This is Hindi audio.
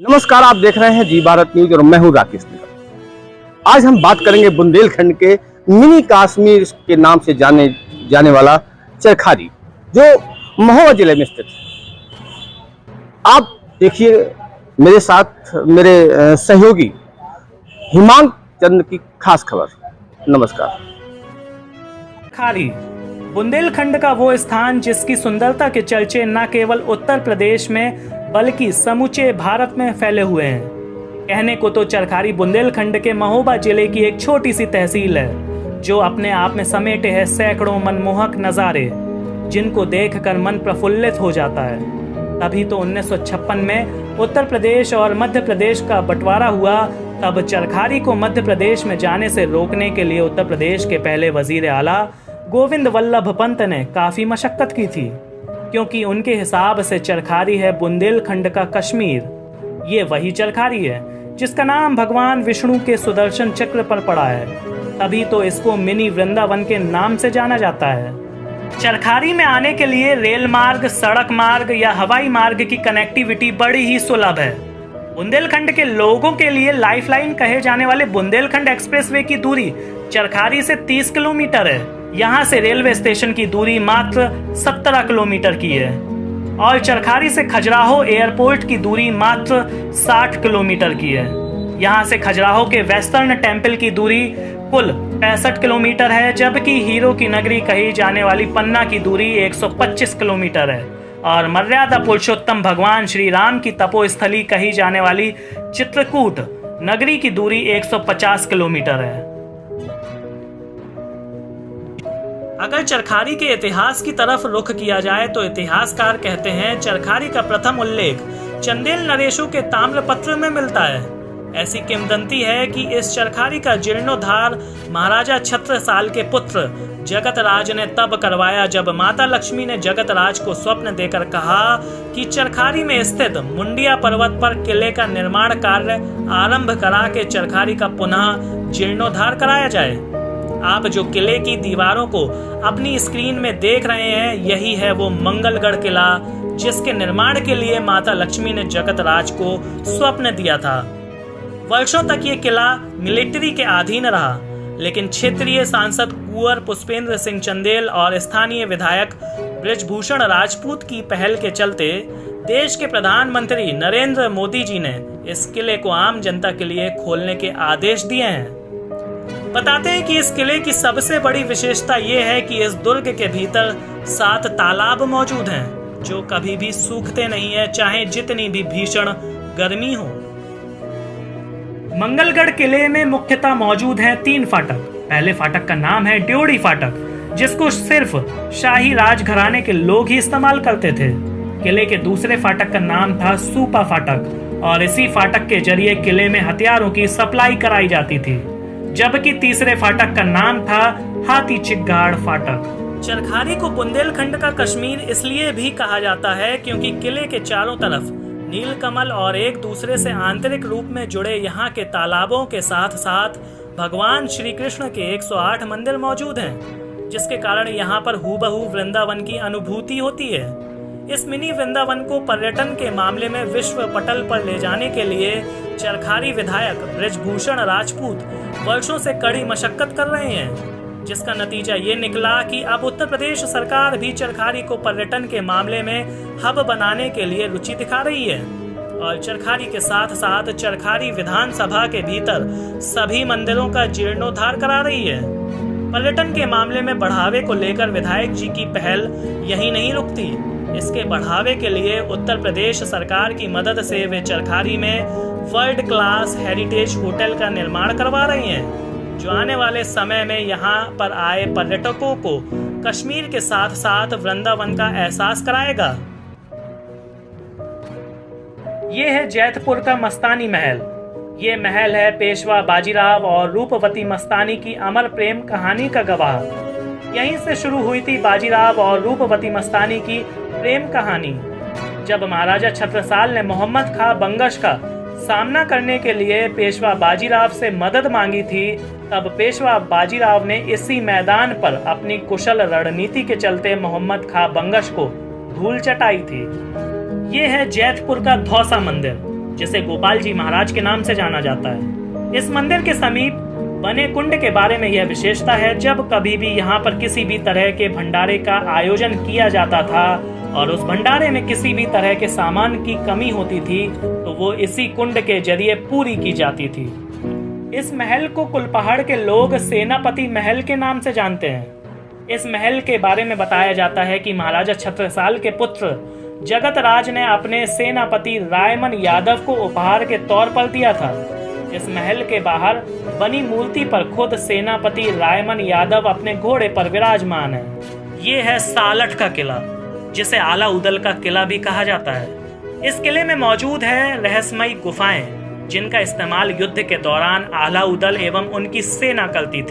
नमस्कार, आप देख रहे हैं जी भारत न्यूज और मैं हूं राकेश निगम। आज हम बात करेंगे बुंदेलखंड के मिनी कश्मीर के नाम से जाने वाला चरखारी, जो महोबा जिले में स्थित है। आप देखिए मेरे साथ मेरे सहयोगी हिमांक चंद की खास खबर। नमस्कार। चरखारी बुंदेलखंड का वो स्थान जिसकी सुंदरता के चर्चे न केवल उत्तर प्रदेश में बल्कि समूचे भारत में फैले हुए हैं। कहने को तो चरखारी बुंदेलखंड के महोबा जिले की एक छोटी सी तहसील है, जो अपने आप में समेटे है सैकड़ों मनमोहक नज़ारे, जिनको देखकर मन प्रफुल्लित हो जाता है। तभी तो 1956 में उत्तर प्रदेश और मध्य प्रदेश का बंटवारा हुआ। तब चरखारी को मध्य प्रदेश में जाने से रोकने के लिए उत्तर प्रदेश के पहले वजीर आला गोविंद वल्लभ पंत ने काफी मशक्कत की थी, क्योंकि उनके हिसाब से चरखारी है बुंदेलखंड का कश्मीर। ये वही चरखारी है जिसका नाम भगवान विष्णु के सुदर्शन चक्र पर पड़ा है, तभी तो इसको मिनी वृंदावन के नाम से जाना जाता है। चरखारी में आने के लिए रेल मार्ग, सड़क मार्ग या हवाई मार्ग की कनेक्टिविटी बड़ी ही सुलभ है। बुंदेलखंड के लोगों के लिए लाइफलाइन कहे जाने वाले बुंदेलखंड एक्सप्रेसवे की दूरी चरखारी से 30 किलोमीटर है। यहाँ से रेलवे स्टेशन की दूरी मात्र 17 किलोमीटर की है और चरखारी से खजुराहो एयरपोर्ट की दूरी मात्र 60 किलोमीटर की है। यहाँ से खजुराहो के वेस्टर्न टेम्पल की दूरी कुल 65 किलोमीटर है, जबकि हीरो की नगरी कही जाने वाली पन्ना की दूरी 125 किलोमीटर है और मर्यादा पुरुषोत्तम भगवान श्री राम की तपोस्थली कही जाने वाली चित्रकूट नगरी की दूरी 150 किलोमीटर है। अगर चरखारी के इतिहास की तरफ रुख किया जाए तो इतिहासकार कहते हैं चरखारी का प्रथम उल्लेख चंदेल नरेशों के ताम्रपत्र में मिलता है। ऐसी किंवदंती है कि इस चरखारी का जीर्णोद्धार महाराजा छत्रसाल के पुत्र जगतराज ने तब करवाया जब माता लक्ष्मी ने जगतराज को स्वप्न देकर कहा कि चरखारी में स्थित मुंडिया पर्वत पर किले का निर्माण कार्य आरंभ करा के चरखारी का पुनः जीर्णोद्धार कराया जाए। आप जो किले की दीवारों को अपनी स्क्रीन में देख रहे हैं, यही है वो मंगलगढ़ किला, जिसके निर्माण के लिए माता लक्ष्मी ने जगतराज को स्वप्न दिया था। वर्षों तक ये किला मिलिट्री के अधीन रहा, लेकिन क्षेत्रीय सांसद कुंवर पुष्पेंद्र सिंह चंदेल और स्थानीय विधायक ब्रिजभूषण राजपूत की पहल के चलते देश के प्रधानमंत्री नरेंद्र मोदी जी ने इस किले को आम जनता के लिए खोलने के आदेश दिए हैं। बताते हैं कि इस किले की सबसे बड़ी विशेषता ये है कि इस दुर्ग के भीतर 7 तालाब मौजूद हैं, जो कभी भी सूखते नहीं है, चाहे जितनी भी भीषण गर्मी हो। मंगलगढ़ किले में मुख्यतः मौजूद हैं 3 फाटक। पहले फाटक का नाम है ड्योढ़ी फाटक, जिसको सिर्फ शाही राजघराने के लोग ही इस्तेमाल करते थे। किले के दूसरे फाटक का नाम था सूपा फाटक और इसी फाटक के जरिए किले में हथियारों की सप्लाई कराई जाती थी, जबकि तीसरे फाटक का नाम था हाथी चिगाड़ फाटक। चरखारी को बुंदेलखंड का कश्मीर इसलिए भी कहा जाता है क्योंकि किले के चारों तरफ नीलकमल और एक दूसरे से आंतरिक रूप में जुड़े यहाँ के तालाबों के साथ साथ भगवान श्री कृष्ण के 108 मंदिर मौजूद हैं, जिसके कारण यहाँ पर हूबहू वृंदावन की अनुभूति होती है। इस मिनी वृंदावन को पर्यटन के मामले में विश्व पटल पर ले जाने के लिए चरखारी विधायक ब्रिजभूषण राजपूत वर्षों से कड़ी मशक्कत कर रहे हैं, जिसका नतीजा ये निकला कि अब उत्तर प्रदेश सरकार भी चरखारी को पर्यटन के मामले में हब बनाने के लिए रुचि दिखा रही है और चरखारी के साथ साथ चरखारी विधानसभा के भीतर सभी मंदिरों का जीर्णोद्धार करा रही है। पर्यटन के मामले में बढ़ावे को लेकर विधायक जी की पहल यही नहीं रुकती। इसके बढ़ावे के लिए उत्तर प्रदेश सरकार की मदद से वे चरखारी में वर्ल्ड क्लास हेरिटेज होटल का निर्माण करवा रही हैं, जो आने वाले समय में यहाँ पर आए पर्यटकों को कश्मीर के साथ साथ वृंदावन का एहसास कराएगा। ये है जैतपुर का मस्तानी महल। ये महल है पेशवा बाजीराव और रूपवती मस्तानी की अमर प्रेम कहानी का गवाह। यहीं से शुरू हुई थी बाजीराव और रूपवती मस्तानी की प्रेम कहानी। जब महाराजा छत्रसाल ने मोहम्मद खां बंगश का सामना करने के लिए पेशवा बाजीराव से मदद मांगी थी, तब पेशवा बाजीराव ने इसी मैदान पर अपनी कुशल रणनीति के चलते मोहम्मद खां बंगश को धूल चटाई थी। ये है जैतपुर का धौसा मंदिर। जिसे गोपाल जी महाराज के नाम से जाना जाता है। इस मंदिर के समीप बने कुंड के बारे में यह विशेषता है, जब कभी भी यहाँ पर किसी भी तरह के भंडारे का आयोजन किया जाता था और उस भंडारे में किसी भी तरह के सामान की कमी होती थी तो वो इसी कुंड के जरिए पूरी की जाती थी। इस महल को कुलपहाड़ के लोग सेनापति महल के नाम से जानते हैं। इस महल के बारे में बताया जाता है कि महाराजा छत्रसाल के पुत्र जगत राज ने अपने सेनापति रायमन यादव को उपहार के तौर पर दिया था। इस महल के बाहर बनी मूर्ति पर खुद सेनापति रायमन यादव अपने घोड़े पर विराजमान है। ये है सालठ का किला, जिसे आला उदल का किला भी कहा जाता है। इस किले में मौजूद है रहस्यमयी गुफाएं, जिनका इस्तेमाल युद्ध के दौरान आला उदल एवं उनकी सेना करती थी।